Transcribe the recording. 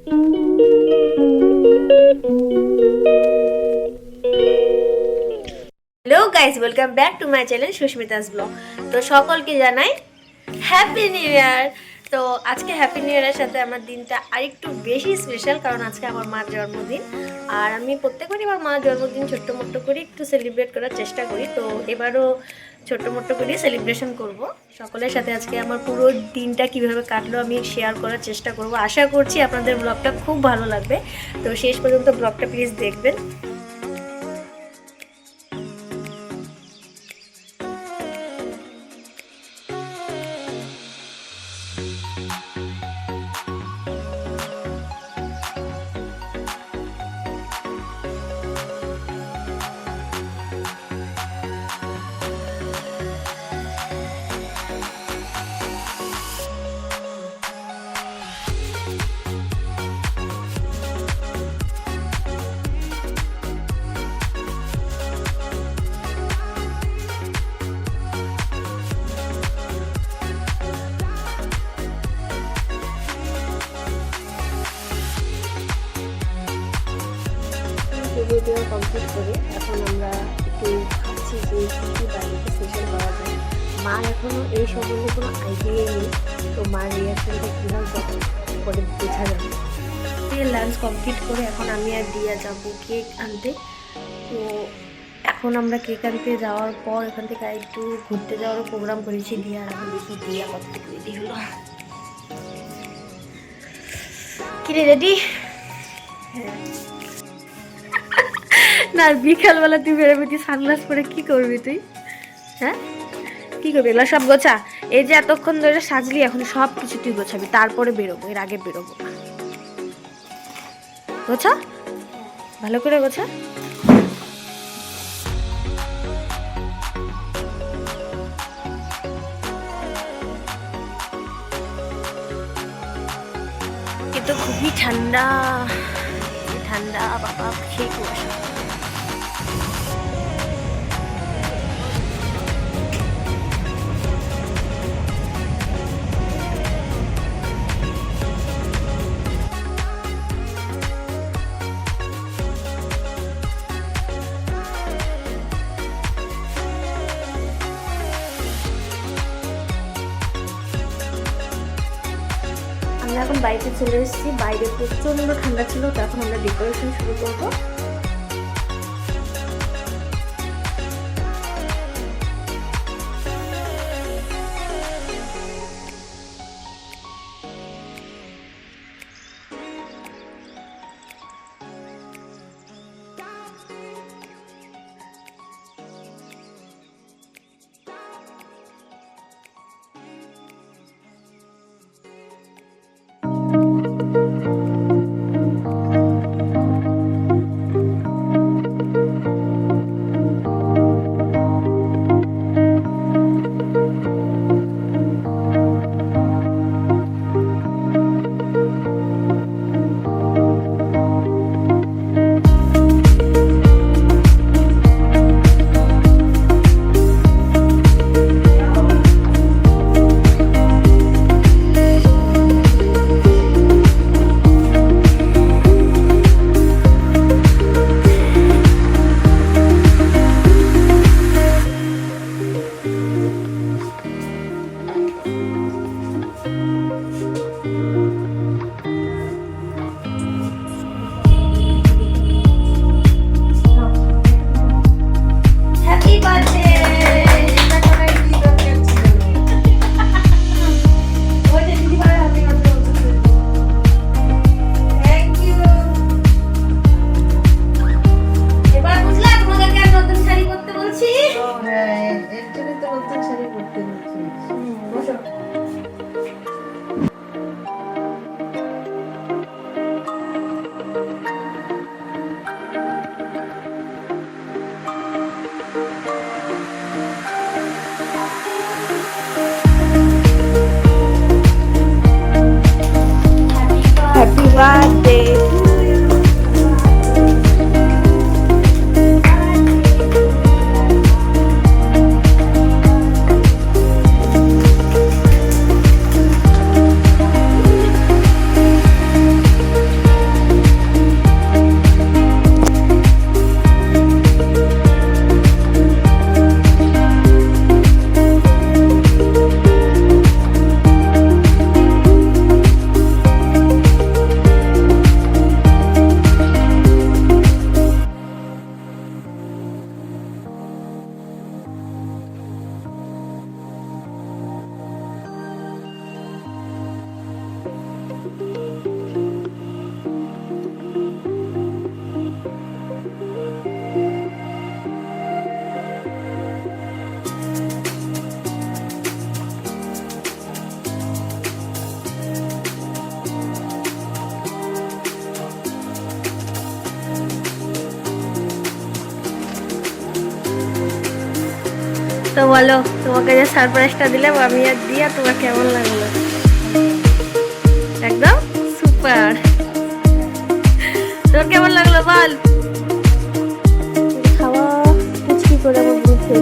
Hello guys, welcome back to my channel Susmita's blog. তো সকলকে জানাই হ্যাপি নিউ ইয়ার। তো আজকে হ্যাপি নিউ ইয়ারের সাথে আমার দিনটা আরেকটু বেশি স্পেশাল, কারণ আজকে আমার মার জন্মদিন। আর আমি প্রত্যেকবারই আমার মার জন্মদিন ছোট্ট মোট্ট করে একটু সেলিব্রেট করার চেষ্টা করি। তো এবারও ছোট্ট মোট্ট করে সেলিব্রেশন করব সকলের সাথে। আজকে আমার পুরো দিনটা কীভাবে কাটলো আমি শেয়ার করার চেষ্টা করব। আশা করছি আপনাদের ব্লগটা খুব ভালো লাগবে। তো শেষ পর্যন্ত ব্লগটা প্লিজ দেখবেন। ভিডিও কমপ্লিট করে এখন আমরা একটু ভাবছি যে কী বাড়িতে স্পেশাল করা যায়। মা এখনও এই সম্বন্ধে কোনো আইডিয়াই নেই। তো মার রিয়াকশনটা কীভাবে করে বোঝা যাবে। লাঞ্চ কমপ্লিট করে এখন আমি আর দিয়া যাব কেক আনতে। তো এখন আমরা কেক আনতে যাওয়ার পর এখান থেকে একটু ঘুরতে যাওয়ারও প্রোগ্রাম করেছি। দিয়া আর এখন দেখি দিয়া কতটুকু রেডি হলো। কিরে রেডি? হ্যাঁ না, বিকালবেলা তুই বেরোবি, তুই সানগ্লাস পরে কি করবি তুই? হ্যাঁ কি করবি? এগুলো সব গোছা। এই যে এতক্ষণ ধরে সাজলি, এখন সব কিছু তুই গোছাবি, তারপরে বেরোবো, এর আগে বেরোবো না। গোছা, ভালো করে গোছা। কিন্তু খুবই ঠান্ডা ঠান্ডা বাবা, সেই কুয়াশা। আমরা এখন বাইরে চলে এসেছি। বাইরে প্রচন্ড ঠান্ডা ছিল, তো এখন আমরা ডেকোরেশন শুরু করবো। তো বলো, তোমাকে যে সারপ্রাইজটা দিলাম আমি আর দিয়া, তোমার কেমন লাগলো? একদম সুপার। তোর কেমন লাগলো বল? খাওয়া কুচকি করে আমার বুঝতে